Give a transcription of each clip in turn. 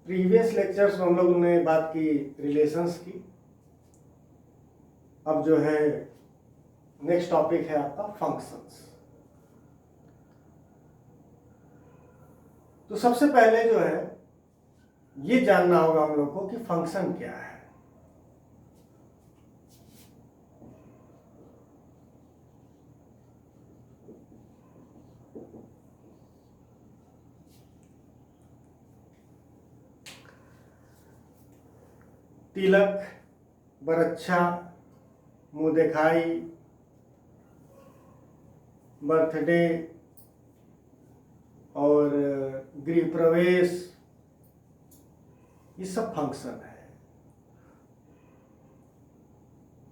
Previous lectures में हम लोगों ने बात की रिलेशंस की। अब जो है नेक्स्ट टॉपिक है आपका फंक्शंस। तो सबसे पहले जो है ये जानना होगा हम लोग को कि फंक्शन क्या है। तिलक, बरच्छा, मुंह दिखाई, बर्थडे और गृह प्रवेश, ये सब फंक्शन है।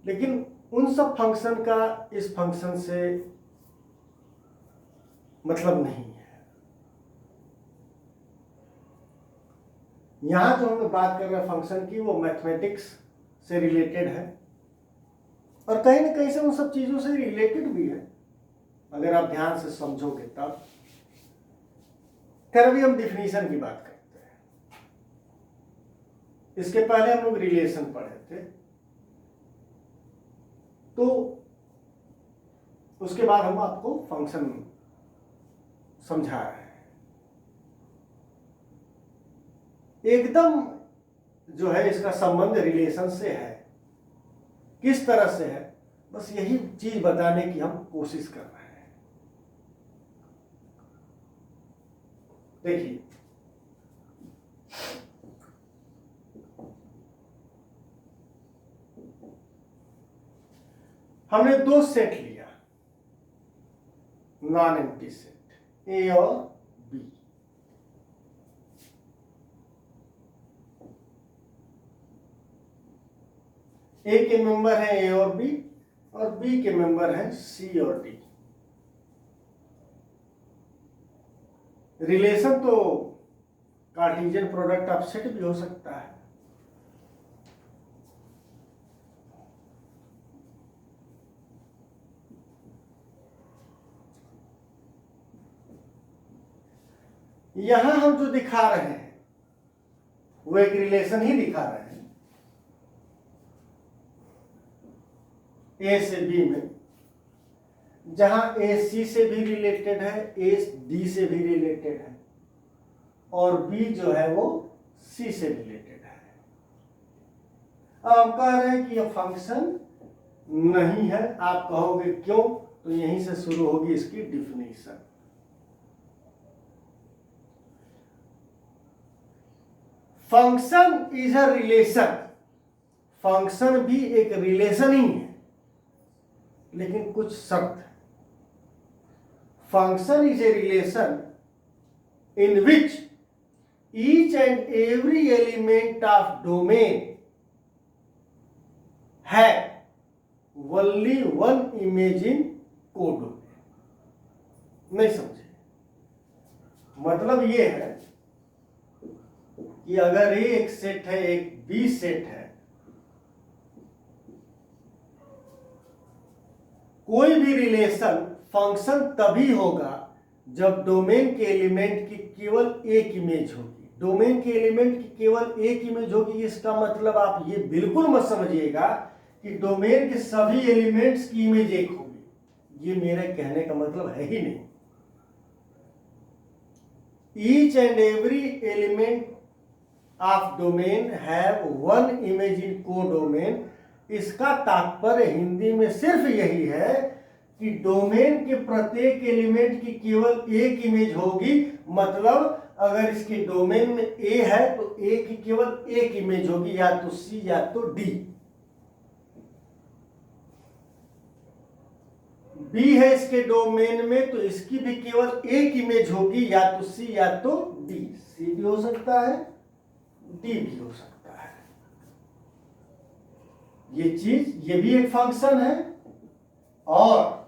लेकिन उन सब फंक्शन का इस फंक्शन से मतलब नहीं है। यहां जो हम बात कर रहे हैं फंक्शन की, वो मैथमेटिक्स से रिलेटेड है और कहीं ना कहीं से उन सब चीजों से रिलेटेड भी है, अगर आप ध्यान से समझोगे तब। खैर, अभी हम डिफिनीशन की बात करते हैं। इसके पहले हम लोग रिलेशन पढ़े थे, तो उसके बाद हम आपको फंक्शन समझा रहे हैं। एकदम जो है इसका संबंध रिलेशन से है। किस तरह से है, बस यही चीज बताने की हम कोशिश कर रहे हैं। देखिए, हमने दो सेट लिया, नॉन एम्प्टी सेट, ए और बी। ए के मेंबर हैं ए और बी के मेंबर हैं सी और डी। रिलेशन तो कार्टेशियन प्रोडक्ट ऑफ सेट भी हो सकता है। यहां हम जो दिखा रहे हैं वो एक रिलेशन ही दिखा रहे हैं। ए से बी में, जहां ए सी से भी रिलेटेड है, ए डी से भी रिलेटेड है और बी जो है वो सी से रिलेटेड है। अब हम कह रहे हैं कि यह फंक्शन नहीं है। आप कहोगे क्यों, तो यहीं से शुरू होगी इसकी definition. Function is a relation. Function भी एक रिलेशन ही है, लेकिन कुछ शर्त है। Function is a relation in which each and every element of domain है only one image in codomain. नहीं समझे? मतलब ये है कि अगर ए एक सेट है, एक बी सेट है, कोई भी रिलेशन फंक्शन तभी होगा जब डोमेन के एलिमेंट की केवल एक इमेज होगी। डोमेन के एलिमेंट की केवल एक इमेज होगी, इसका मतलब आप ये बिल्कुल मत समझिएगा कि डोमेन के सभी एलिमेंट्स की इमेज एक होगी। ये मेरे कहने का मतलब है ही नहीं। Each and every element of domain have one image in codomain. इसका तात्पर्य हिंदी में सिर्फ यही है कि डोमेन के प्रत्येक एलिमेंट की केवल एक इमेज होगी। मतलब अगर इसके डोमेन में ए है तो ए की केवल एक इमेज होगी, या तो सी या तो डी। बी है इसके डोमेन में तो इसकी भी केवल एक इमेज होगी, या तो सी या तो डी। सी भी हो सकता है, डी भी हो सकता है। ये चीज, ये भी एक फंक्शन है और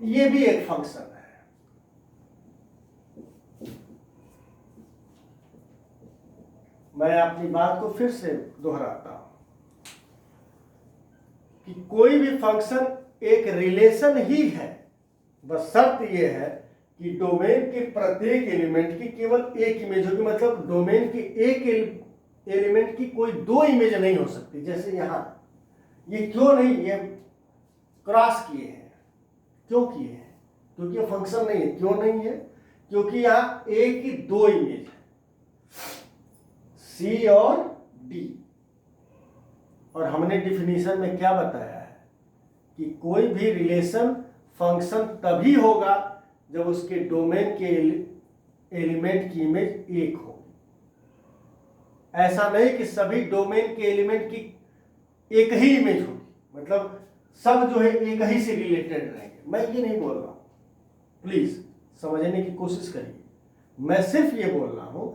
ये भी एक फंक्शन है। मैं अपनी बात को फिर से दोहराता हूं कि कोई भी फंक्शन एक रिलेशन ही है, बस शर्त यह है कि डोमेन के प्रत्येक एलिमेंट की केवल एक इमेज होगी, मतलब डोमेन के एक एलिमेंट की कोई दो इमेज नहीं हो सकती। जैसे यहां ये क्यों नहीं, ये क्रॉस किए हैं, क्यों किए हैं? क्योंकि ये फंक्शन नहीं है। क्यों नहीं है? क्योंकि यहां ए की दो इमेज है, सी और डी। और हमने डिफिनीशन में क्या बताया है कि कोई भी रिलेशन फंक्शन तभी होगा जब उसके डोमेन के एलिमेंट की इमेज एक हो। ऐसा नहीं कि सभी डोमेन के एलिमेंट की एक ही इमेज होगी, मतलब सब जो है एक ही से रिलेटेड रहेंगे। मैं ये नहीं बोल रहा हूं, प्लीज समझने की कोशिश करिए। मैं सिर्फ ये बोल रहा हूं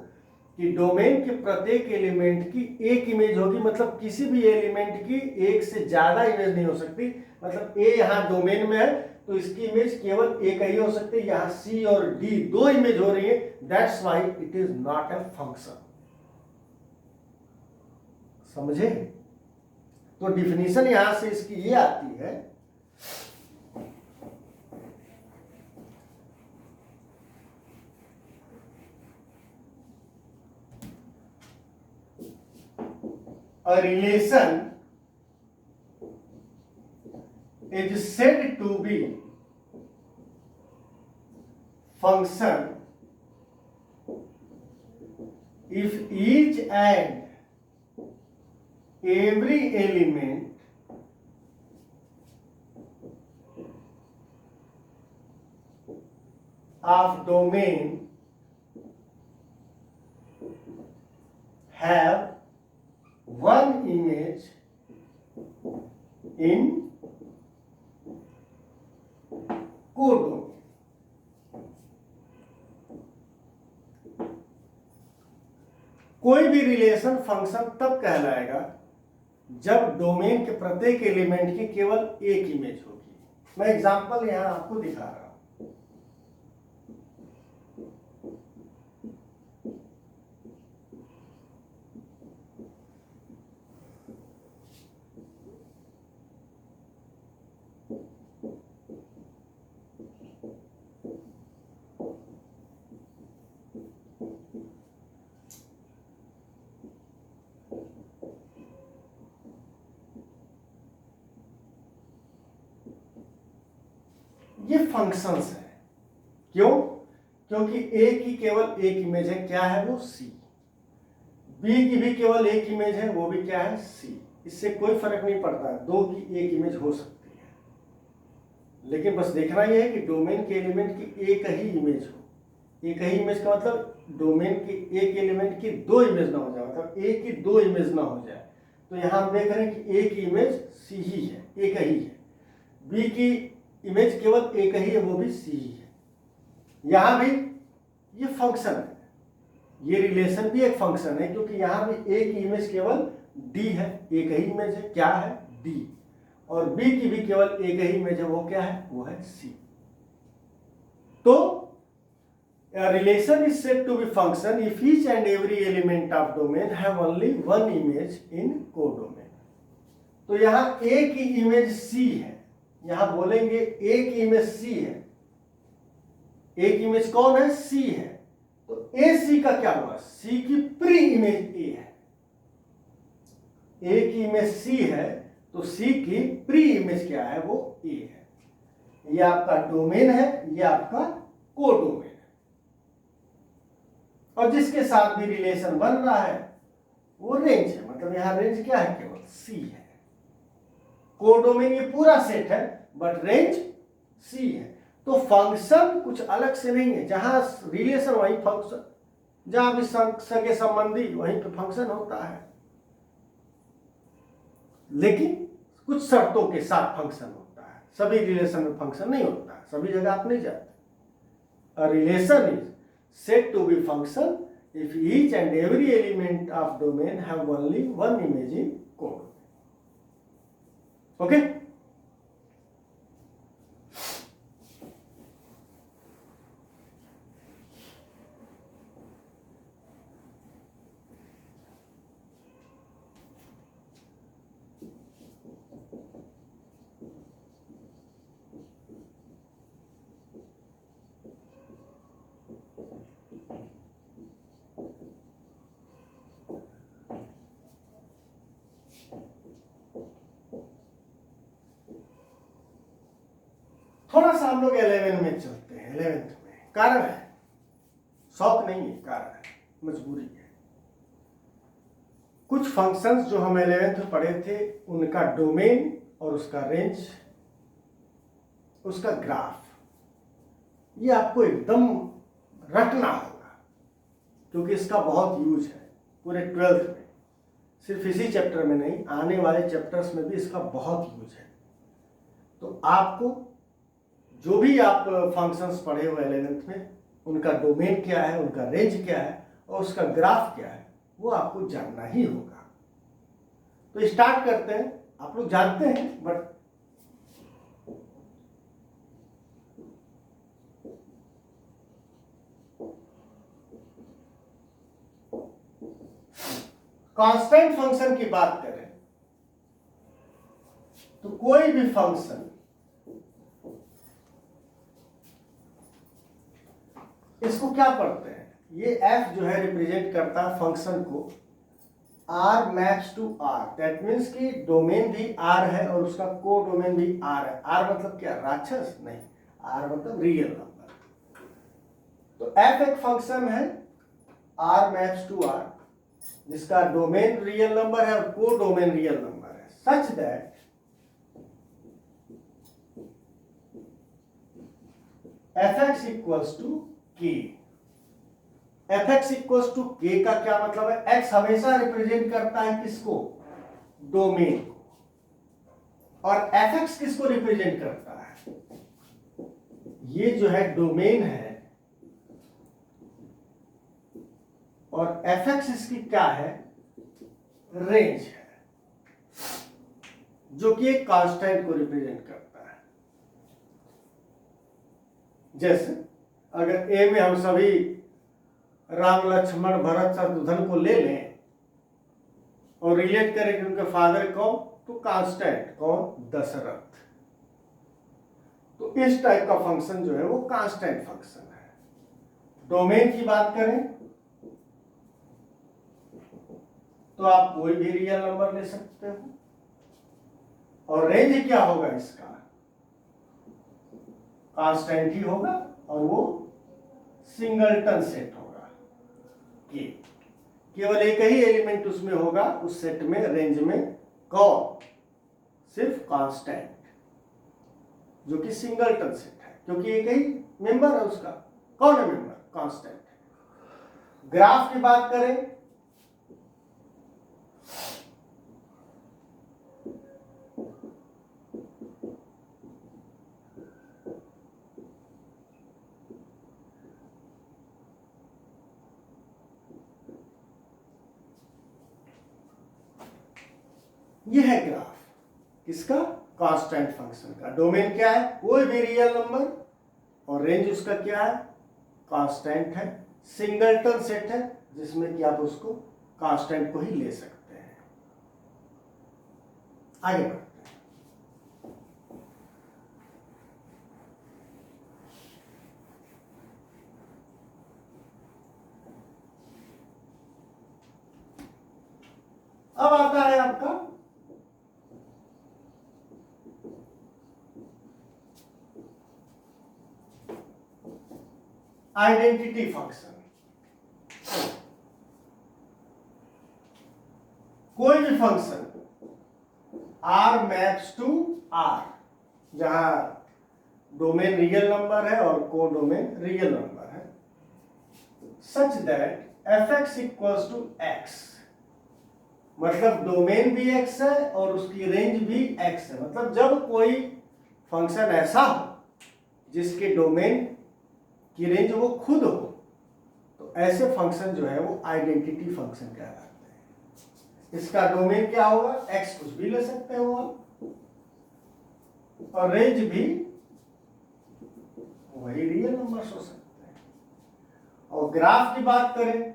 कि डोमेन के प्रत्येक एलिमेंट की एक इमेज होगी, मतलब किसी भी एलिमेंट की एक से ज्यादा इमेज नहीं हो सकती। मतलब ए यहां डोमेन में है तो इसकी इमेज केवल एक ही हो सकती है, यहां सी और डी दो इमेज हो रही है, that's why it is not a function. समझे? तो डिफिनीशन यहां से इसकी ये आती है, a relation is said to be function if each and every element of domain have one image in codomain। कोई भी रिलेशन फंक्शन तब कहलाएगा जब डोमेन के प्रत्येक एलिमेंट की केवल एक इमेज होगी। मैं एग्जांपल यहां आपको दिखा रहा हूं। ये फंक्शंस है। क्यों? क्योंकि ए की केवल एक इमेज है, क्या है वो? सी। बी की भी केवल एक इमेज है, वो भी क्या है? सी। इससे कोई फर्क नहीं पड़ता, दो की एक इमेज हो सकती है, लेकिन बस देखना यह है कि डोमेन के एलिमेंट की एक ही इमेज हो। एक ही इमेज का मतलब डोमेन के एक एलिमेंट की दो इमेज ना हो जाए, मतलब ए की दो इमेज ना हो जाए। तो यहां हम देख रहे हैं कि ए की इमेज सी ही है, एक ही है। बी की इमेज केवल एक ही है, वो भी सी ही है। यहां भी ये फंक्शन है, ये रिलेशन भी एक फंक्शन है, क्योंकि यहां भी ए की इमेज केवल डी है, एक ही इमेज है, क्या है? डी। और बी की भी केवल एक ही इमेज है, वो क्या है? वो है सी। तो a relation is said to be function if each and every element of domain have only one image in codomain। तो यहां a की इमेज c है, यहां बोलेंगे a की इमेज c है। a की इमेज कौन है? c है। तो a c का क्या हुआ? c की प्री इमेज a है। a की इमेज c है तो c की प्री इमेज क्या है? वो a है। ये आपका डोमेन है, ये आपका कोडोमेन है। और जिसके साथ भी रिलेशन बन रहा है वो रेंज है, मतलब यहां रेंज क्या है? केवल सी है। कोडोमेन ये पूरा सेट है, बट रेंज सी है। तो फंक्शन कुछ अलग से नहीं है, जहां रिलेशन वहीं फंक्शन, जहां भी सगे संबंधी वहीं पे फंक्शन होता है, लेकिन कुछ शर्तों के साथ फंक्शन होता है। सभी रिलेशन में फंक्शन नहीं होता है, सभी जगह आप नहीं जाते। A relation is said to be function if each and every element of domain have only one image in codomain। Okay? थोड़ा सा हम लोग 11 में चलते हैं। 11th में कारण है, शौक नहीं है, कारण है, मजबूरी है। कुछ फंक्शंस जो हम 11th में पढ़े थे उनका डोमेन और उसका रेंज, उसका ग्राफ, ये आपको एकदम रटना होगा, क्योंकि इसका बहुत यूज है पूरे 12th में, सिर्फ इसी चैप्टर में नहीं, आने वाले चैप्टर्स में भी इसका बहुत यूज है। तो आपको जो भी आप फंक्शंस पढ़े हो 11th में, उनका डोमेन क्या है, उनका रेंज क्या है और उसका ग्राफ क्या है, वो आपको जानना ही होगा। तो स्टार्ट करते हैं। आप लोग जानते हैं, बट कांस्टेंट फंक्शन की बात करें तो कोई भी फंक्शन इसको क्या पढ़ते हैं, ये f जो है रिप्रेजेंट करता है फंक्शन को r maps to r, that means कि डोमेन भी r है और उसका को डोमेन भी r है। r मतलब क्या, राक्षस नहीं, r मतलब रियल नंबर। तो f एक फंक्शन है r मैप्स टू r, जिसका डोमेन रियल नंबर है और को डोमेन रियल नंबर है, such that fx equals to k। fx equals to k का क्या मतलब है, x हमेशा रिप्रेजेंट करता है किसको, डोमेन को, और fx किसको रिप्रेजेंट करता है, ये जो है डोमेन है, और fx इसकी क्या है, रेंज है, जो कि एक कांस्टेंट को रिप्रेजेंट करता है। जैसे अगर a में हम सभी राम लक्ष्मण भरत शत्रुघ्न को ले लें और रिलेट करें कि उनके फादर कौन, तो कांस्टेंट कौन, दशरथ। तो इस टाइप का फंक्शन जो है वो कांस्टेंट फंक्शन है। डोमेन की बात करें तो आप कोई भी रियल नंबर ले सकते हो, और रेंज क्या होगा इसका, कांस्टेंट ही होगा, और वो सिंगलटन सेट होगा कि केवल एक ही एलिमेंट उसमें होगा, उस सेट में, रेंज में, कौन, सिर्फ कांस्टेंट, जो कि सिंगलटन सेट है, क्योंकि एक ही मेंबर है उसका। कौन है मेंबर, कांस्टेंट है। ग्राफ की बात करें ये है ग्राफ किसका, कांस्टेंट फंक्शन का। डोमेन क्या है, कोई भी रियल नंबर, और रेंज उसका क्या है, कांस्टेंट है, सिंगलटन सेट है, जिसमें कि आप उसको कांस्टेंट को ही ले सकते हैं। आगे बढ़ते हैं। अब आता है आपका आइडेंटिटी फंक्शन। कोई भी function r maps to r, जहां डोमेन रियल नंबर है और को डोमेन रियल नंबर है, such that fx equals to x, मतलब डोमेन भी x है और उसकी रेंज भी x है। मतलब जब कोई फंक्शन ऐसा हो जिसके डोमेन की रेंज वो खुद हो, तो ऐसे फंक्शन जो है वो आइडेंटिटी फंक्शन कहलाते हैं। इसका डोमेन क्या होगा, x कुछ भी ले सकते हो आप, और रेंज भी वही रियल नंबर्स हो सकते हैं। और ग्राफ की बात करें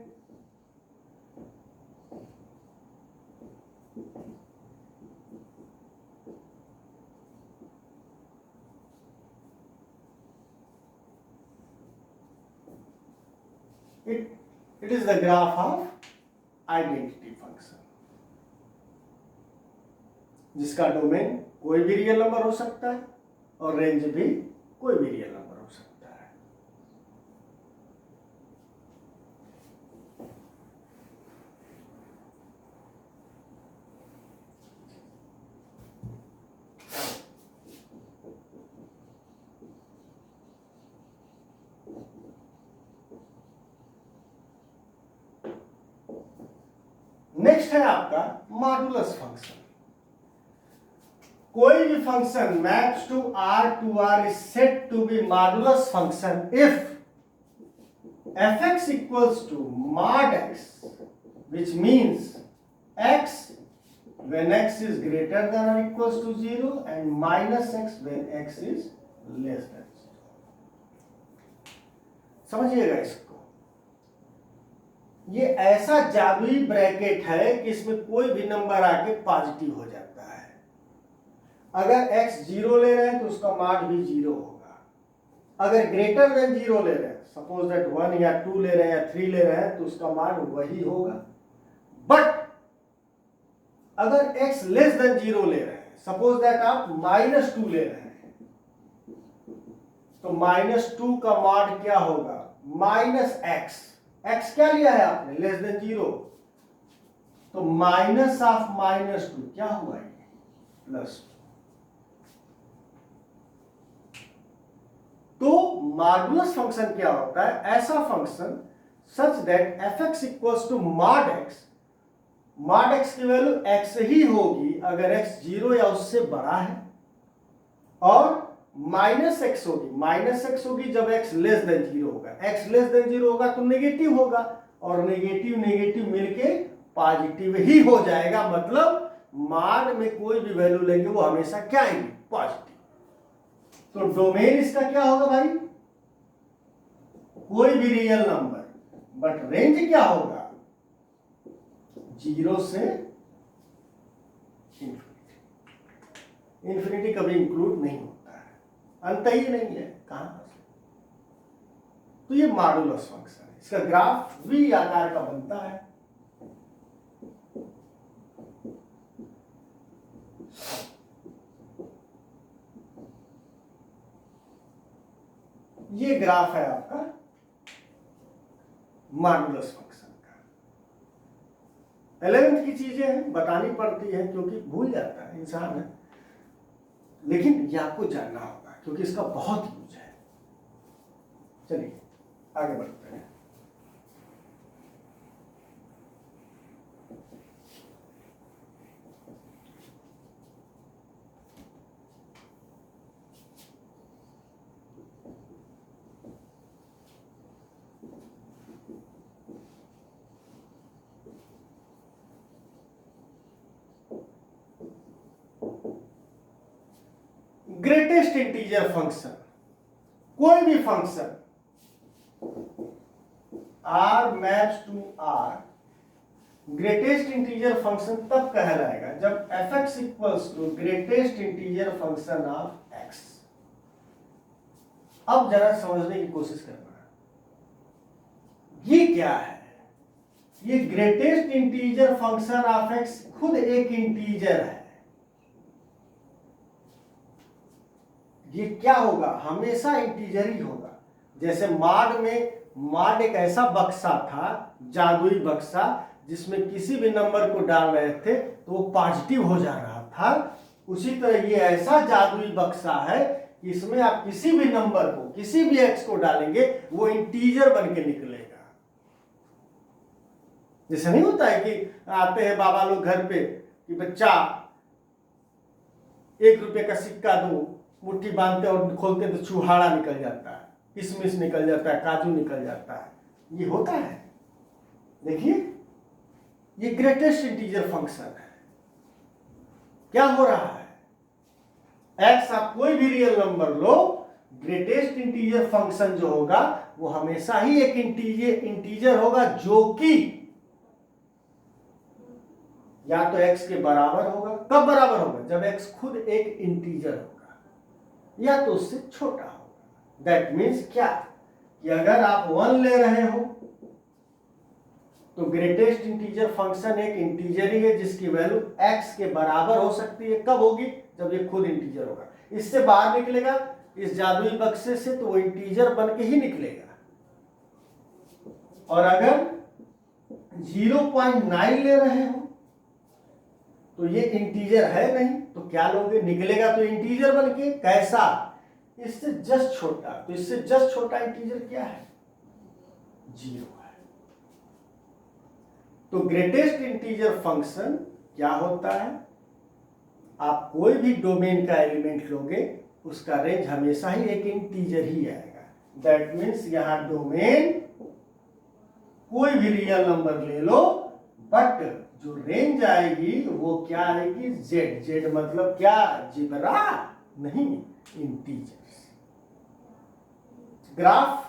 it is the graph of identity function, जिसका डोमेन कोई भी रियल नंबर हो सकता है और रेंज भी कोई भी रियल नंबर हो सकता है। नेक्स्ट है आपका मॉडुलस फंक्शन। कोई भी function maps to R is said to be modulus function if fx equals to mod x, which means x when x is greater than or equals to 0 and minus x when x is less than 0। समझिएगा इसको, ये ऐसा जादुई bracket है कि इसमें कोई भी नंबर आके पॉजिटिव हो जाता है। अगर x 0 ले रहे हैं तो उसका मॉड भी 0 होगा। अगर ग्रेटर देन 0 ले रहे हैं, सपोज दैट 1 या 2 ले रहे हैं या 3 ले रहे हैं, तो उसका मान वही होगा। बट अगर x लेस देन 0 ले रहे हैं, सपोज दैट आप -2 ले रहे हैं, तो -2 का मॉड क्या होगा? -x। x क्या लिया है आपने? लेस देन 0, तो माइनस ऑफ -2 क्या हुआ? प्लस। तो मॉडुलस फंक्शन क्या होता है? ऐसा function such that fx equals to mod x, mod x की वैल्यू x ही होगी अगर x 0 या उससे बड़ा है, और -x होगी जब x लेस देन 0 होगा। x लेस देन 0 होगा तो नेगेटिव होगा, और नेगेटिव नेगेटिव मिलके पॉजिटिव ही हो जाएगा। मतलब मॉड में कोई भी वैल्यू लेंगे वो हमेशा क्या आएगी? पॉजिटिव। तो डोमेन इसका क्या होगा भाई? कोई भी रियल नंबर, बट रेंज क्या होगा? 0 से इंफिनिटी। इंफिनिटी कभी इंक्लूड नहीं होता है, अंत ही नहीं है कहां से। तो ये मॉडुलस फंक्शन है, इसका ग्राफ वी आकार का बनता है। ये ग्राफ है आपका मॉडुलस फंक्शन का। 11th की चीजें हैं, बतानी पड़ती है क्योंकि भूल जाता है इंसान है, लेकिन ये आपको जानना होगा क्योंकि इसका बहुत यूज है। चलिए आगे बढ़ते हैं। ग्रेटेस्ट इंटीजर फंक्शन, कोई भी function R maps to R, greatest integer function तब कहलाएगा जब fx equals to greatest integer function of x। अब जरा समझने की कोशिश करना, ये क्या है? ये greatest integer function of x खुद एक इंटीजर है। ये क्या होगा? हमेशा इंटीजर ही होगा। जैसे मॉड में, मॉड एक ऐसा बक्सा था, जादुई बक्सा, जिसमें किसी भी नंबर को डाल रहे थे तो वो पॉजिटिव हो जा रहा था। उसी तरह ये ऐसा जादुई बक्सा है कि इसमें आप किसी भी नंबर को, किसी भी x को डालेंगे वो इंटीजर बन के निकलेगा। जैसे नहीं होता है कि आते हैं बाबा लोग घर पे कि बच्चा 1 रुपये का सिक्का दो, मुट्ठी बांधते और खोलते तो चूहाड़ा निकल जाता है, किशमिश निकल जाता है, काजू निकल जाता है। ये होता है। देखिए ये ग्रेटेस्ट इंटीजर फंक्शन है। क्या हो रहा है? x आप कोई भी रियल नंबर लो, ग्रेटेस्ट इंटीजर फंक्शन जो होगा वो हमेशा ही एक इंटीजर होगा, जो कि या तो x के बराबर होगा। कब बराबर होगा? जब x खुद एक इंटीजर होगा, या तो उससे छोटा होगा। दैट मीन्स क्या कि अगर आप 1 ले रहे हो तो ग्रेटेस्ट इंटीजर फंक्शन एक इंटीजर ही है जिसकी वैल्यू x के बराबर हो सकती है। कब होगी? जब ये खुद इंटीजर होगा। इससे बाहर निकलेगा इस जादुई बक्से से तो वो इंटीजर बन के ही निकलेगा। और अगर 0.9 ले रहे हो तो ये इंटीजर है नहीं, तो क्या लोगे, निकलेगा तो इंटीजर बन के। कैसा, इससे जस्ट छोटा। तो इससे जस्ट छोटा इंटीजर क्या है, 0 है। तो ग्रेटेस्ट इंटीजर फंक्शन क्या होता है, आप कोई भी डोमेन का एलिमेंट लोगे उसका रेंज हमेशा ही एक इंटीजर ही आएगा। दैट मीन्स यहां डोमेन कोई भी रियल नंबर ले लो, बट जो रेंज आएगी वो क्या आएगी, जेड। जेड मतलब क्या, जिब्रा नहीं, इंटीजर्स। ग्राफ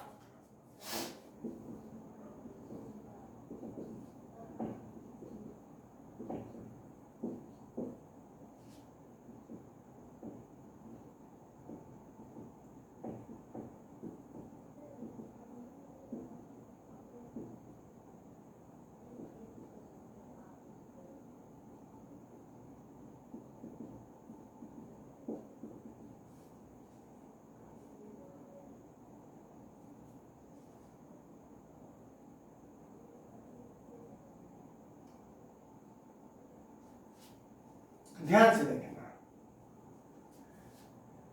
ध्यान से देखना,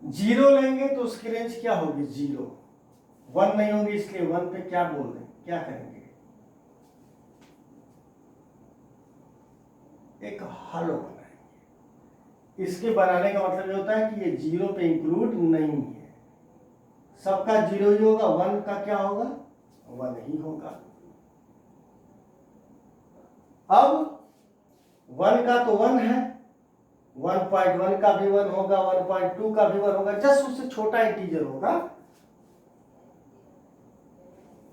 0 लेंगे तो उसकी रेंज क्या होगी, 0। 1 नहीं होगी, इसलिए 1 पे क्या बोल रहे हैं, क्या करेंगे, एक हलो बनाएंगे। इसके बनाने का मतलब ये होता है कि ये 0 पे इंक्लूड नहीं है, सबका 0 ही होगा, 1 का क्या होगा, 1 ही होगा। अब 1 का तो 1 है, 1.1 का भी 1 होगा, 1.2 का भी 1 होगा, जस्ट उससे छोटा इंटीजर होगा।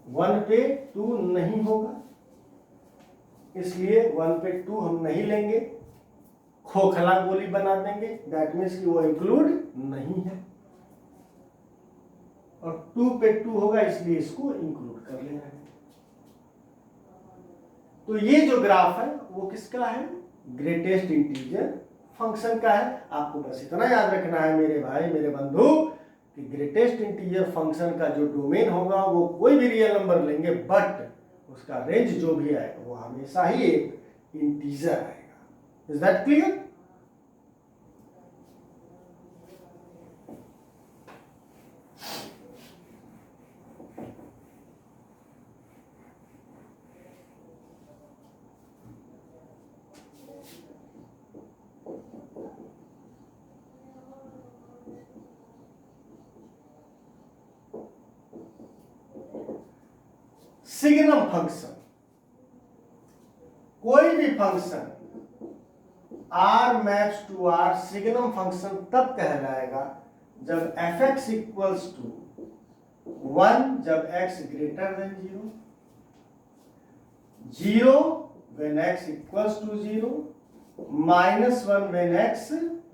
1 पे 2 नहीं होगा, इसलिए 1 पे 2 हम नहीं लेंगे, खोखला गोली बना देंगे। दैट मीन्स कि वो इंक्लूड नहीं है। और 2 पे 2 होगा, इसलिए इसको इंक्लूड कर ले रहे हैं। तो ये जो ग्राफ है वो किसका है, ग्रेटेस्ट इंटीजर फंक्शन का है। आपको बस इतना याद रखना है मेरे भाई मेरे बंधु कि ग्रेटेस्ट इंटीजर फंक्शन का जो डोमेन होगा वो कोई भी रियल नंबर लेंगे, बट उसका रेंज जो भी आएगा वो हमेशा ही एक इंटीजर आएगा। Is that clear? Signum function, कोई भी function R maps to R signum function तब कहलाएगा जब f(x) इक्वल्स टू 1 जब x greater than 0, 0 when x equals to 0, -1 when x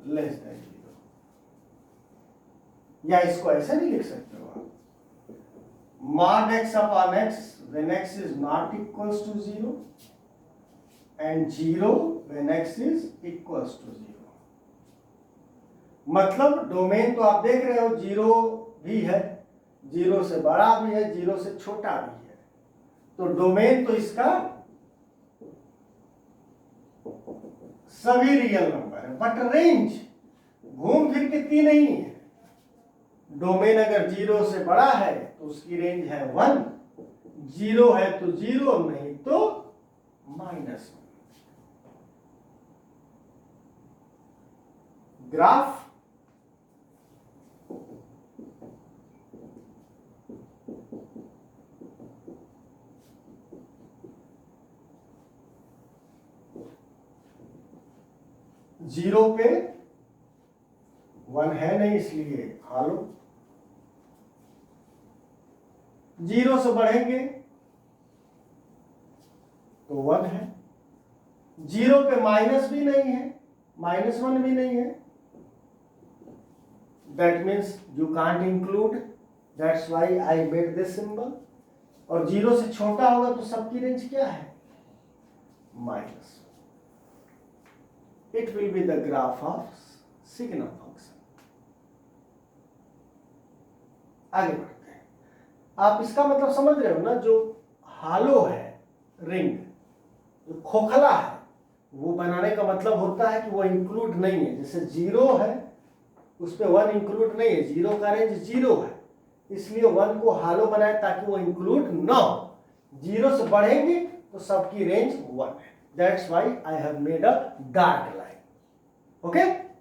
less than 0। या इसको ऐसे नहीं लिख सकते हो आप, mod x upon x when x is not equals to 0 and 0 when x is equals to 0। मतलब डोमेन तो आप देख रहे हो, 0 भी है, 0 से बड़ा भी है, 0 से छोटा भी है। तो डोमेन तो इसका सभी रियल नंबर है, बट रेंज घूम फिर के 3 नहीं है। डोमेन अगर 0 से बड़ा है तो उसकी रेंज है 1, 0 है तो 0, नहीं तो -1। ग्राफ जीरो पे 1 है नहीं, इसलिए हालो। 0 से बढ़ेंगे तो 1 है, 0 पे माइनस भी नहीं है, -1 भी नहीं है। That means you can't include, that's why I made this symbol. और 0 से छोटा होगा तो सबकी रेंज क्या है, -1। It will be the graph of signum function. आगे बढ़ते हैं। आप इसका मतलब समझ रहे हो ना, जो हालो है रिंग, जो खोखला है, वो बनाने का मतलब होता है कि वो इंक्लूड नहीं है। जैसे 0 है उस पर 1 इंक्लूड नहीं है, 0 का रेंज 0 है, इसलिए 1 को हालो बनाए ताकि वो इंक्लूड ना हो। 0 से बढ़ेंगे तो सबकी रेंज 1 है। That's why I have made a dark line. Okay,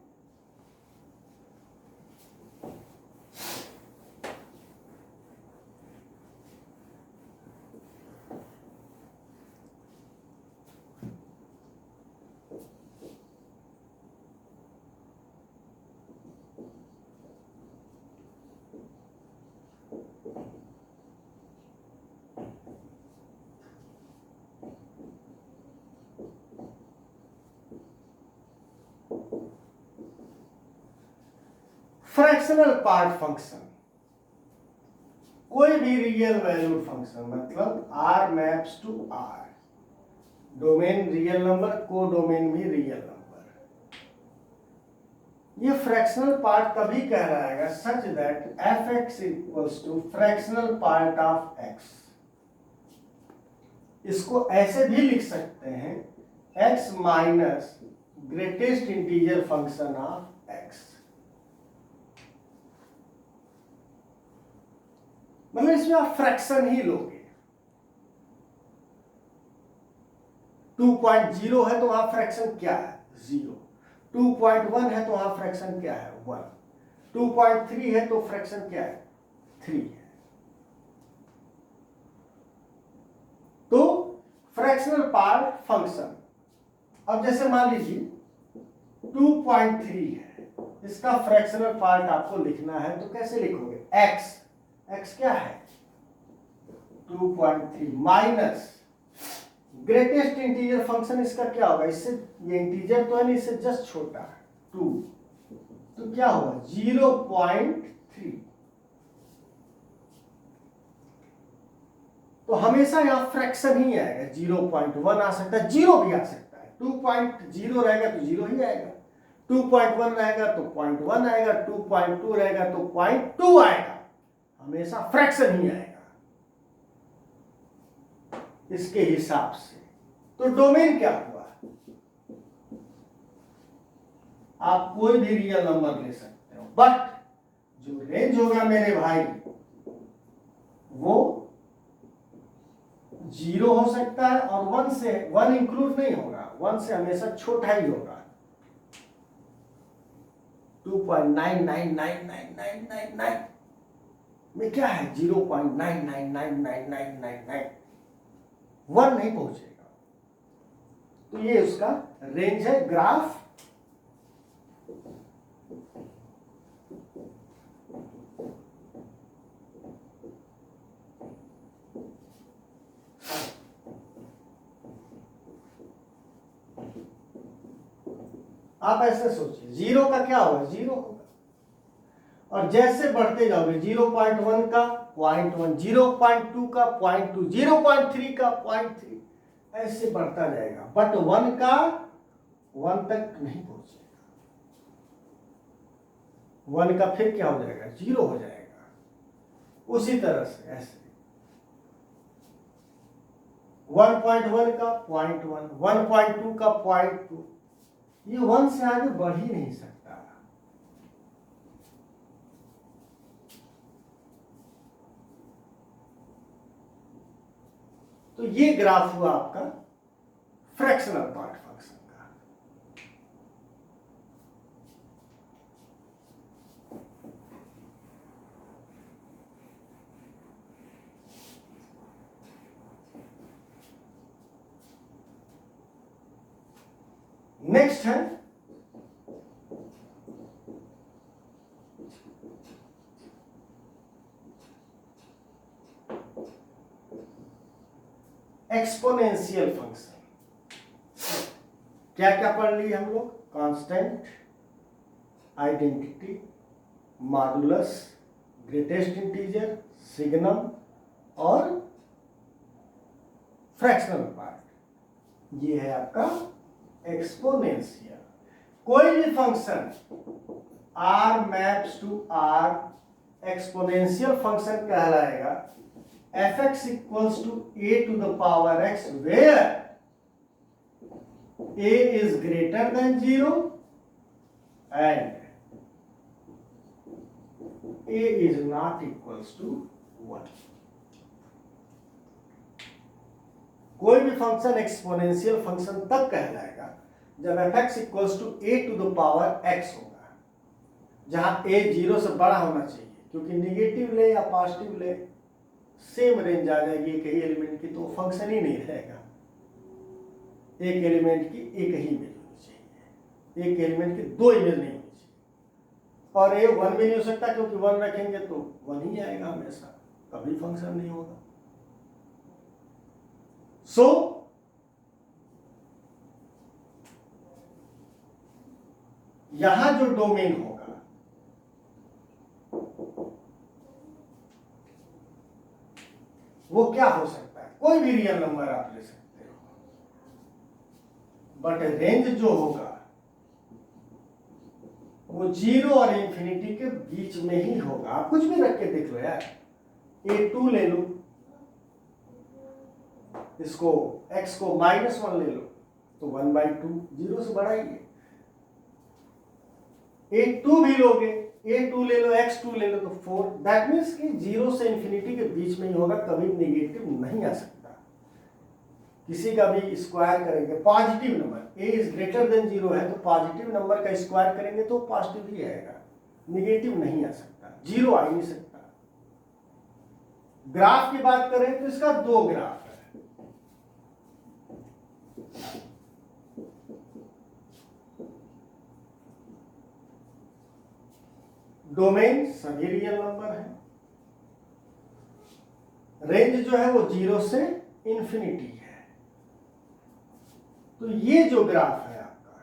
fractional part function, कोई भी रियल वैल्यूड फंक्शन, मतलब R maps to R, domain real number, codomain भी रियल नंबर। ये फ्रैक्शनल पार्ट तभी कहलाएगा such that f x equals to fractional part of x. इसको ऐसे भी लिख सकते हैं, x minus greatest integer function of x. मतलब इसमें आप फ्रैक्शन ही लोगे। 2.0 है तो वहां फ्रैक्शन क्या है? 0। 2.1 है तो वहां फ्रैक्शन क्या है? 1। 2.3 है तो फ्रैक्शन क्या है? 3 है। तो फ्रैक्शनल पार्ट फंक्शन, अब जैसे मान लीजिए 2.3 है, इसका फ्रैक्शनल पार्ट आपको लिखना है तो कैसे लिखोगे? x, x क्या है? 2.3 माइनस ग्रेटेस्ट इंटीजर फंक्शन, इसका क्या होगा? इससे ये इंटीजर तो है नहीं, इससे जस्ट छोटा है 2, तो क्या होगा? 0.3। तो हमेशा यहां फ्रैक्शन ही आएगा। 0.1 आ सकता है, 0 भी आ सकता है। 2.0 रहेगा तो 0 ही आएगा, 2.1 रहेगा तो 0.1 आएगा, 2.2 रहेगा तो 0.2 आएगा। हमेशा फ्रैक्शन ही आएगा इसके हिसाब से। तो डोमेन क्या हुआ? आप कोई भी रियल नंबर ले सकते हो, बट जो रेंज होगा मेरे भाई वो 0 हो सकता है, और 1 से 1 इंक्लूड नहीं होगा, 1 से हमेशा छोटा ही होगा। 2.999999 में क्या है? 0.999999, 1 नहीं पहुंचेगा। तो ये उसका रेंज है। ग्राफ आप ऐसे सोचिए, 0 का क्या होगा? 0 होगा, और जैसे बढ़ते जाओगे 0.1 का 0.1, 0.2 का 0.2, 0.3 का 0.3, ऐसे बढ़ता जाएगा। बट 1 का 1 तक नहीं पहुंचेगा। 1 का फिर क्या हो जाएगा? 0 हो जाएगा। उसी तरह से ऐसे 1.1 का 0.1, 1.2 का 0.2, ये 1 से आगे बढ़ ही नहीं सकता। तो ये ग्राफ हुआ आपका फ्रैक्शनल पार्ट फंक्शन का। नेक्स्ट है एक्सपोनेंशियल फंक्शन। क्या क्या पढ़ लिए हम लोग? Constant, identity, modulus, greatest integer, signum और फ्रैक्शनल पार्ट। ये है आपका एक्सपोनेंशियल। कोई भी function r maps to r exponential function कहलाएगा fx equals to a to the power x where a is greater than 0 and a is not equals to 1। कोई भी function exponential function तब कहलाएगा जब fx equals to a to the power x होगा, जहां a 0 से बड़ा होना चाहिए, क्योंकि निगेटिव ले या पॉजिटिव ले सेम रेंज आ जाएगी एक ही एलिमेंट की, तो फंक्शन ही नहीं रहेगा। एक एलिमेंट की एक ही इमेज होनी चाहिए, एक एलिमेंट की दो इमेज नहीं होनी चाहिए। और ये 1 भी नहीं हो सकता, क्योंकि 1 रखेंगे तो 1 ही आएगा हमेशा, कभी फंक्शन नहीं होगा। सो यहां जो डोमेन होगा वो क्या हो सकता है, कोई भी रियल नंबर आप ले सकते हो, बट रेंज जो होगा वो 0 और इंफिनिटी के बीच में ही होगा। आप कुछ भी रख के देख लो यार, a2 ले लो, इसको x को -1 ले लो तो 1/2, 0 से बड़ा ही है। a2 भी लोगे, a2 ले लो, x2 ले लो तो 4, दैट मीन्स कि 0 से इंफिनिटी के बीच में ही होगा, कभी नेगेटिव नहीं आ सकता। किसी का भी स्क्वायर करेंगे, positive number a is greater than 0 है तो पॉजिटिव नंबर का स्क्वायर करेंगे तो पॉजिटिव ही आएगा, नेगेटिव नहीं आ सकता, 0 आ ही नहीं सकता। ग्राफ की बात करें तो इसका 2 ग्राफ है। डोमेन सभी रियल नंबर है, रेंज जो है वो 0 से इंफिनिटी है। तो ये जो ग्राफ है आपका,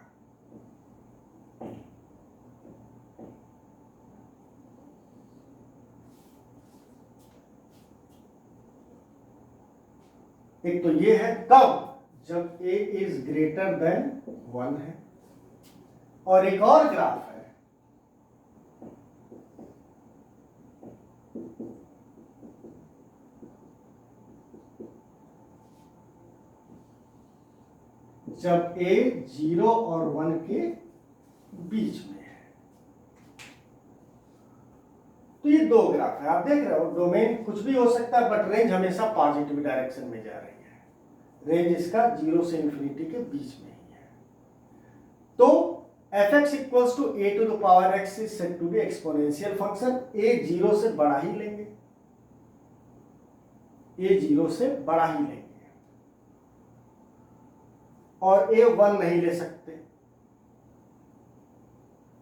एक तो ये है तब जब a इज ग्रेटर देन 1 है, और एक और ग्राफ है जब a 0 और 1 के बीच में है। तो ये 2 ग्राफ है, आप देख रहे हो, डोमेन कुछ भी हो सकता है बट रेंज हमेशा पॉजिटिव डायरेक्शन में जा रही है, रेंज इसका 0 से इंफिनिटी के बीच में ही है। तो fx equals to a to the power x is said to be exponential function, a 0 से बड़ा ही लेंगे, a 0 से बड़ा ही लेंगे, और a 1 नहीं ले सकते,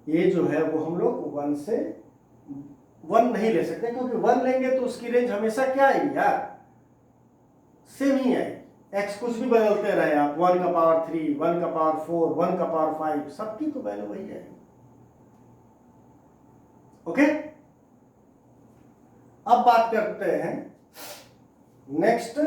ये जो है वो हम लोग 1 से 1 नहीं ले सकते, क्योंकि 1 लेंगे तो उसकी रेंज हमेशा क्या आएगी यार, सेम ही आएगी। x कुछ भी बदलते रहे आप, 1 का पावर 3, 1 का पावर 4, 1 का पावर 5, सबकी तो वैल्यू वही आएगी। ओके, अब बात करते हैं नेक्स्ट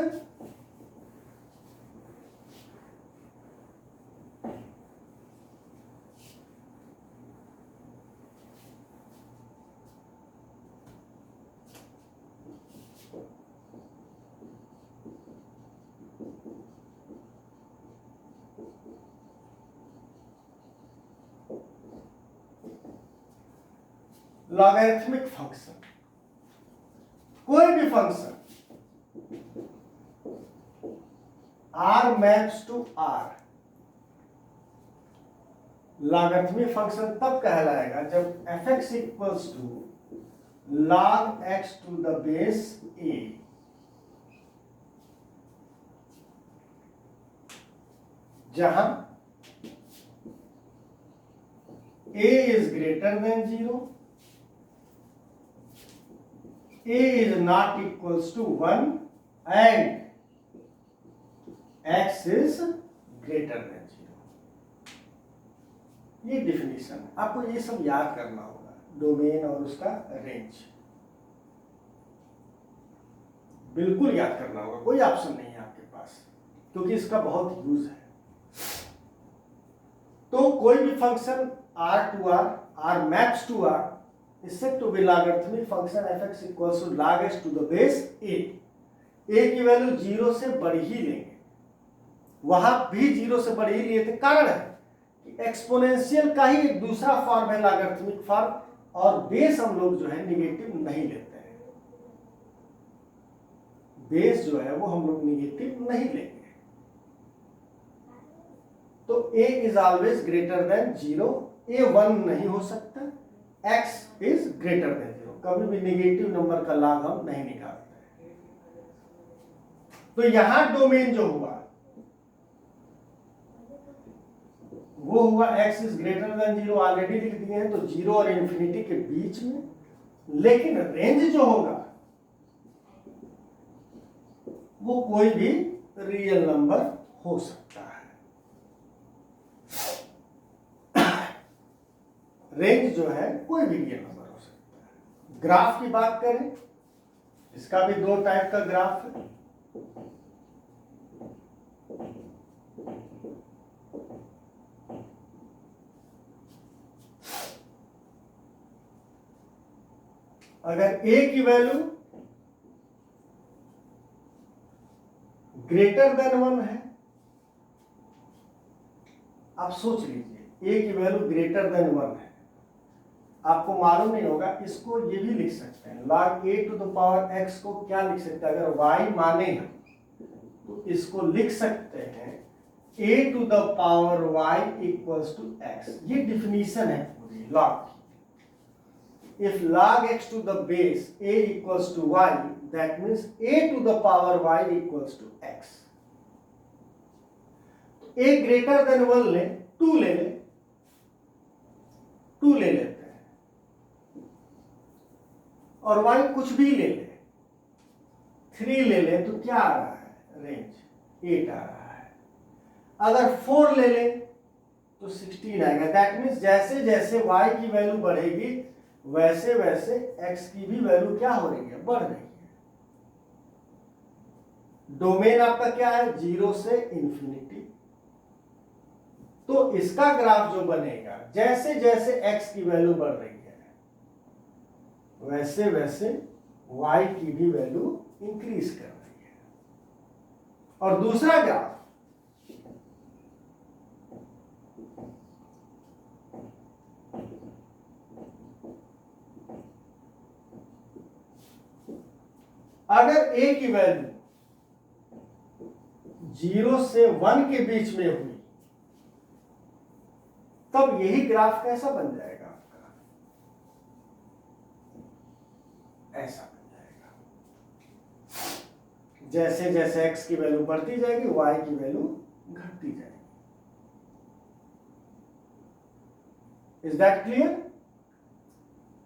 लॉगरिथमिक फंक्शन। कोई भी function r maps to r logarithmic function तब कहलाएगा जब fx equals to log x to the base a, जहां a is greater than 0, a is not equals to 1 and x is greater than 0। ये definition है, आपको ये सब याद करना होगा, डोमेन और उसका रेंज बिल्कुल याद करना होगा, कोई ऑप्शन नहीं है आपके पास, क्योंकि इसका बहुत यूज है। तो कोई भी function r to r maps to r is said to be logarithmic function f(x) equals to log x to the base a. a की वैल्यू 0 से बड़ी ही लेंगे, वहां भी 0 से बड़ी ही लिए थे। कारण है कि एक्सपोनेंशियल का ही एक दूसरा फॉर्म है लॉगरिथमिक फॉर्म, और बेस हम लोग जो है निगेटिव नहीं लेते हैं। बेस जो है वो हम लोग निगेटिव नहीं लेंगे। तो a is always greater than 0, a 1 नहीं हो सकता, x इज ग्रेटर देन 0, कभी भी नेगेटिव नंबर का लॉग हम नहीं निकालते। तो यहां डोमेन जो हुआ वो हुआ x is greater than 0, already लिख दिए हैं, तो 0 और इंफिनिटी के बीच में। लेकिन रेंज जो होगा वो कोई भी रियल नंबर हो सकता है। रेंज जो है कोई भी रियल नंबर हो सकता है। ग्राफ की बात करें, इसका भी दो टाइप का ग्राफ है। अगर a की वैल्यू ग्रेटर देन 1 है, आप सोच लीजिए a की वैल्यू ग्रेटर देन 1 है, आपको मालूम नहीं होगा, इसको ये भी लिख सकते हैं log a to the power x को क्या लिख सकते हैं, अगर y माने हम तो इसको लिख सकते हैं a to the power y equals to x। ये डिफिनीशन है पूरी log की। If log x to the base a equals to y, that means a to the power y equals to x. a greater than 1 ले, 2 ले ले, 2 ले लेते हैं, और y कुछ भी ले ले, 3 ले ले, तो क्या आ रहा है, रेंज 8 आ रहा है। अगर 4 ले ले तो 16 आएगा। दैट मीन्स जैसे जैसे y की वैल्यू बढ़ेगी वैसे वैसे x की भी वैल्यू क्या हो रही है, बढ़ रही है। डोमेन आपका क्या है, 0 से इंफिनिटी। तो इसका ग्राफ जो बनेगा, जैसे जैसे x की वैल्यू बढ़ रही है वैसे वैसे y की भी वैल्यू इंक्रीज कर रही है। और दूसरा ग्राफ अगर a की वैल्यू 0 से 1 के बीच में हुई तब यही ग्राफ कैसा बन जाएगा आपका, ऐसा बन जाएगा। जैसे जैसे x की वैल्यू बढ़ती जाएगी y की वैल्यू घटती जाएगी। Is that clear?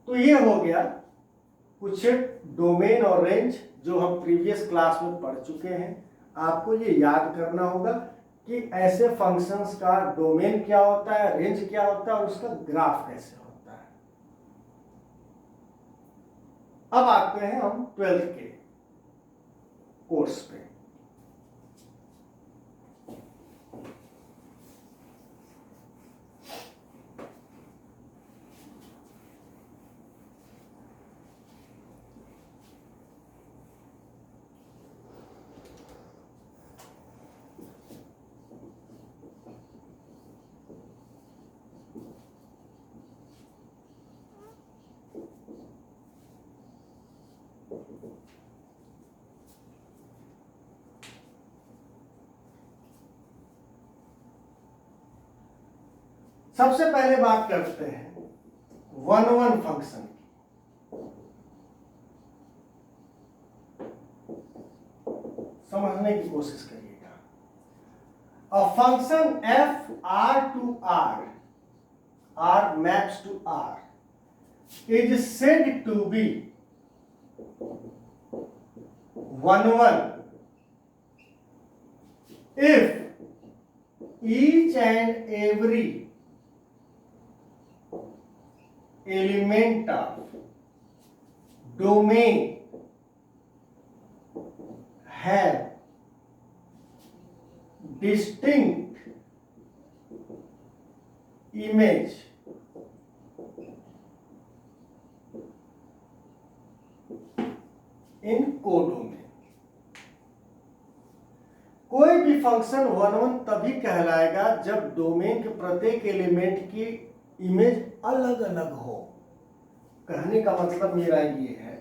तो ये हो गया कुछ डोमेन और रेंज जो हम प्रीवियस क्लास में पढ़ चुके हैं। आपको ये याद करना होगा कि ऐसे फंक्शंस का डोमेन क्या होता है, रेंज क्या होता है और उसका ग्राफ कैसे होता है। अब आते हैं हम 12th के कोर्स पे। सबसे पहले बात करते हैं 1-1 फंक्शन की। समझने की कोशिश करिएगा। A function f r to r maps to r is said to be 1-1 if each and every element of domain have distinct image in codomain. कोई भी फंक्शन वन वन तभी कहलाएगा जब डोमेन के प्रत्येक एलिमेंट की इमेज अलग अलग हो। कहने का मतलब मेरा ये है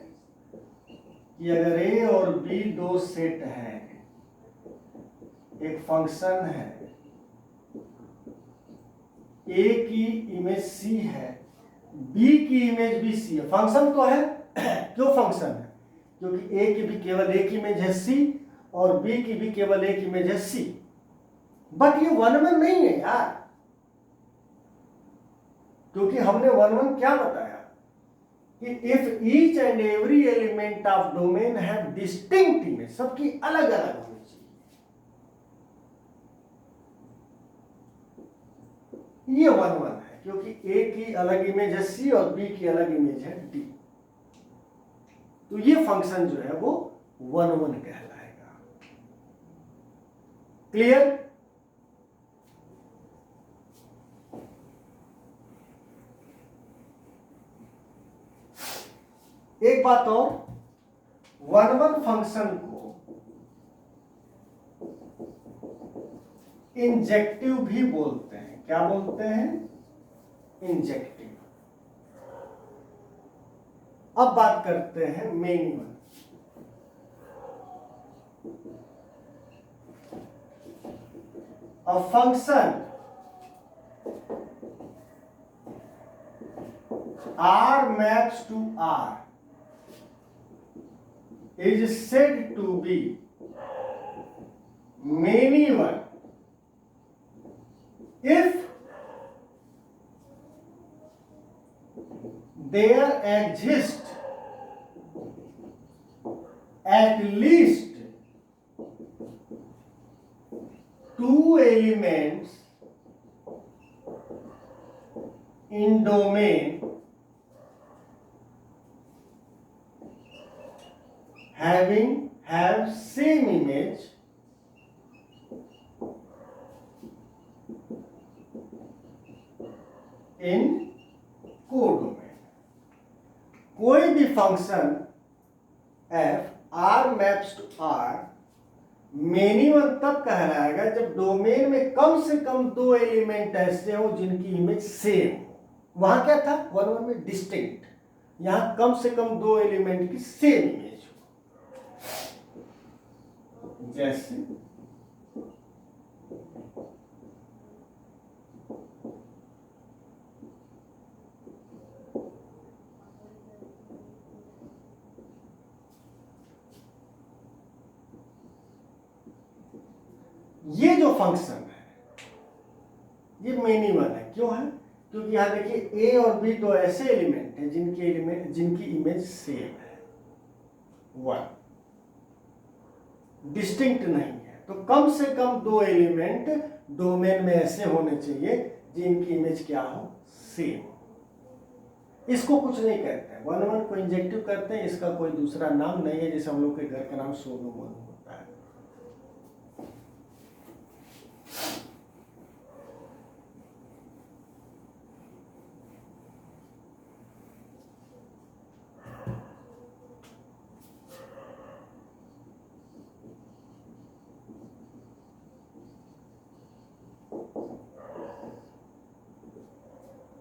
कि अगर ए और बी दो सेट हैं, एक फंक्शन है, ए की इमेज सी है, बी की इमेज भी सी है, फंक्शन तो है क्यों फंक्शन है? क्योंकि ए की भी केवल एक इमेज है सी और बी की भी केवल एक इमेज है सी, बट ये वन वन नहीं है यार, क्योंकि हमने वन वन क्या बताया कि if each and every element of domain have distinct image, सबकी अलग अलग होनी चाहिए, ये वन वन है, क्योंकि ए की अलग इमेज है सी और बी की अलग इमेज है डी, तो ये फंक्शन जो है वो वन वन कहलाएगा। क्लियर? एक बात और, वन वन फंक्शन को इंजेक्टिव भी बोलते हैं। क्या बोलते हैं? इंजेक्टिव। अब बात करते हैं many one. A function R maps to R is said to be many one if there exist at least two elements in domain have same image in codomain. कोई भी function f R maps to R many one तब कहलाएगा जब domain में कम से कम दो element ऐसे हो जिनकी इमेज सेम हो। वहां क्या था? वन वन में डिस्टिंक्ट, यहां कम से कम दो एलिमेंट की सेम इमेज हो। जैसे ये जो फंक्शन है ये मेनी वन है। क्यों है? क्योंकि यहां देखिए ए और बी दो ऐसे एलिमेंट हैं जिनकी इमेज सेम है, वन, डिस्टिंक्ट नहीं है। तो कम से कम दो एलिमेंट डोमेन में ऐसे होने चाहिए जिनकी इमेज क्या हो? सेम हो। इसको कुछ नहीं कहते हैं, वन वन को इंजेक्टिव करते हैं, इसका कोई दूसरा नाम नहीं है। जैसे हम लोग के घर का नाम सोनू मोनू होता है।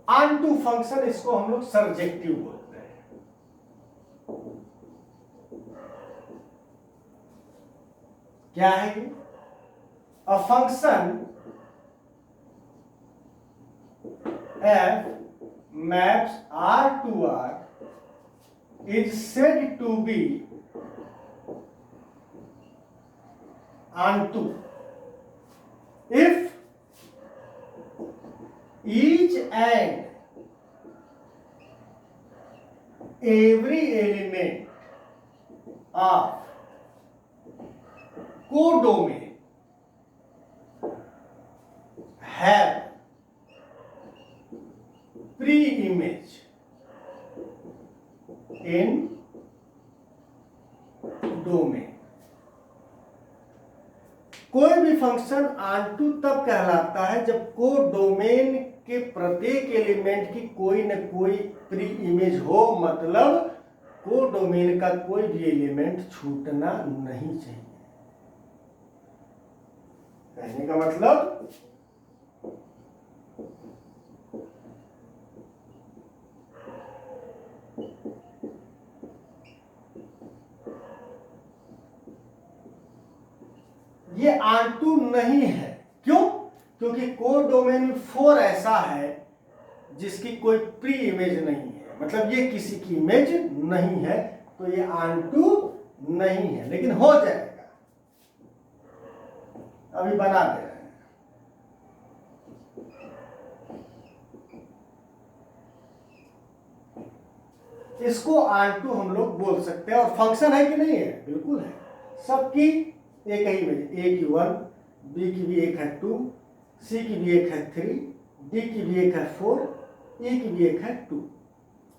ऑनटू फंक्शन, इसको हम लोग सर्जेक्टिव बोलते हैं। क्या है ये? A function f maps R to R is said to be onto if each and every element of codomain have pre-image in domain। कोई भी फंक्शन ऑनटू तब कहलाता है जब कोडोमेन के प्रत्येक एलिमेंट की कोई न कोई प्री इमेज हो, मतलब कोडोमेन का कोई भी एलिमेंट छूटना नहीं चाहिए। कहने का मतलब ये R2 नहीं है। क्यों? क्योंकि कोडोमेन 4 ऐसा है जिसकी कोई प्री इमेज नहीं है, मतलब ये किसी की इमेज नहीं है, तो ये R2 नहीं है, लेकिन हो जाएगा, अभी बना दे रहे हैं। इसको R2 हम लोग बोल सकते हैं। और फंक्शन है कि नहीं है? बिल्कुल है। सबकी एक ही इमेज, A की 1, B की भी एक है 2, C की भी एक है 3, D की भी एक है 4, E की भी एक है 2।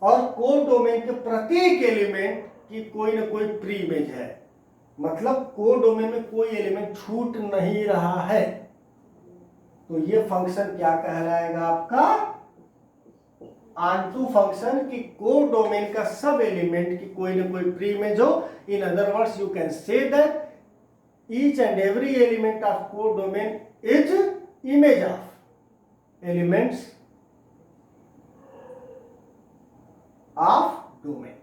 और कोडोमेन के प्रत्येक एलिमेंट की कोई ना कोई प्री इमेज है, मतलब कोडोमेन में कोई एलिमेंट छूट नहीं रहा है। तो ये फंक्शन क्या कहलाएगा आपका? ऑनटू फंक्शन की कोडोमेन का सब एलिमेंट की कोई ना कोई प्री इमेज हो। In other words you can say that each and every element of codomain is image of elements of domain।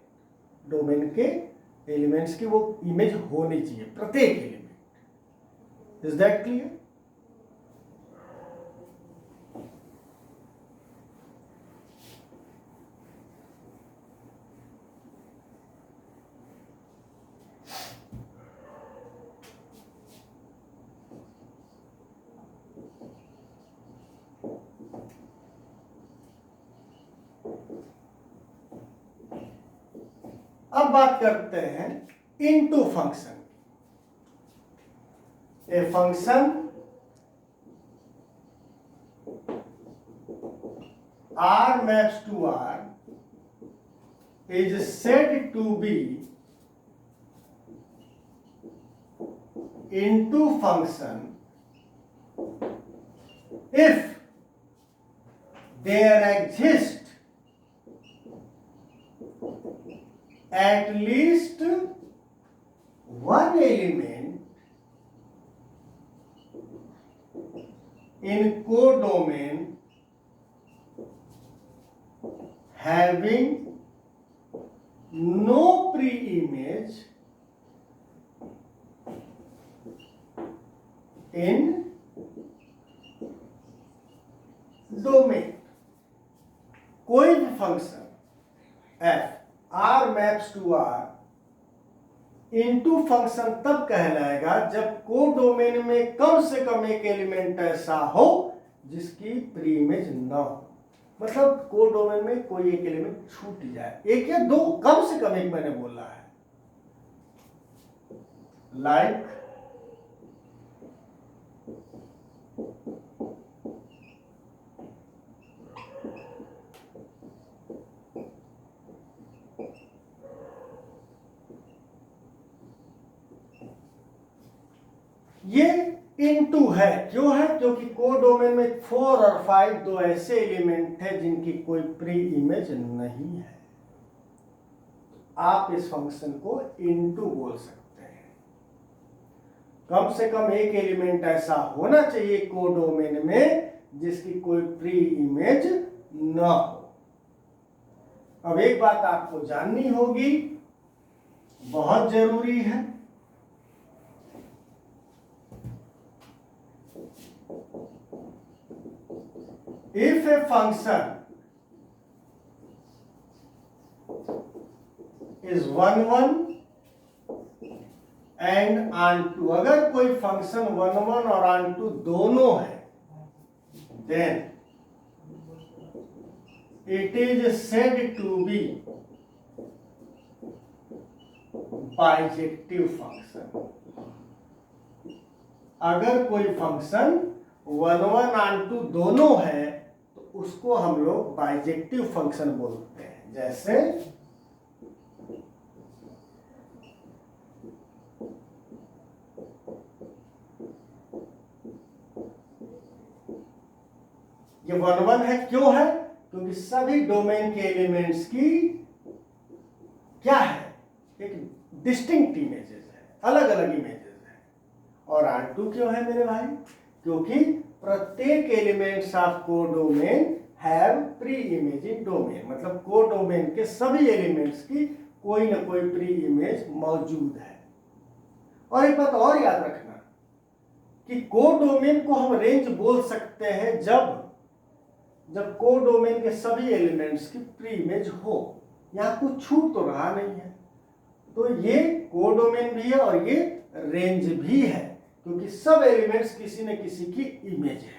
Domain के एलिमेंट्स की वो इमेज होनी चाहिए, प्रत्येक एलिमेंट। Is that clear? अब बात करते हैं into function. A function R maps to R is said to be into function if there exists at least one element in codomain having no pre-image in domain। कोई भी function f R maps to R into function तब कहलाएगा जब codomain में कम से कम एक element ऐसा हो जिसकी प्री इमेज न हो। मतलब कोडोमेन में कोई एक एलिमेंट छूट जाए, एक या दो, कम से कम एक मैंने बोला है। लाइक ये इनटू है। क्यों है? क्योंकि कोडोमेन में 4 और 5 दो ऐसे एलिमेंट है जिनकी कोई प्री इमेज नहीं है। आप इस फंक्शन को इनटू बोल सकते हैं। कम से कम एक एलिमेंट ऐसा होना चाहिए कोडोमेन में जिसकी कोई प्री इमेज न हो। अब एक बात आपको जाननी होगी, बहुत जरूरी है। If a function is 1 1 and onto, अगर कोई फंक्शन 1 1 और onto दोनों है, then it is said to be bijective function। अगर कोई फंक्शन 1 1 onto दोनों है तो उसको हम लोग बाइजेक्टिव फंक्शन बोलते हैं। जैसे ये 1 1 है। क्यों है? क्योंकि सभी डोमेन के एलिमेंट्स की क्या है, एक डिस्टिंक्ट इमेजेस है, अलग अलग इमेजेस है। और R2 क्यों है मेरे भाई? क्योंकि प्रत्येक elements of codomain have pre imaging domain, मतलब कोडोमेन के सभी एलिमेंट्स की कोई ना कोई प्री इमेज मौजूद है। और एक बात और याद रखना कि कोडोमेन को हम रेंज बोल सकते हैं जब कोडोमेन के सभी एलिमेंट्स की प्री इमेज हो। यहां कुछ छूट तो रहा नहीं है, तो ये कोडोमेन भी है और ये रेंज भी है, क्योंकि सब एलिमेंट्स किसी न किसी की इमेज है।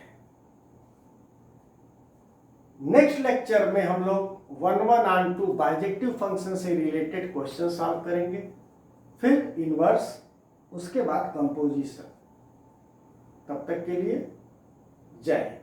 नेक्स्ट लेक्चर में हम लोग 1 and 2 बाइजेक्टिव फंक्शन से रिलेटेड क्वेश्चन सॉल्व करेंगे, फिर इनवर्स, उसके बाद कंपोजिशन। तब तक के लिए जय हिंद।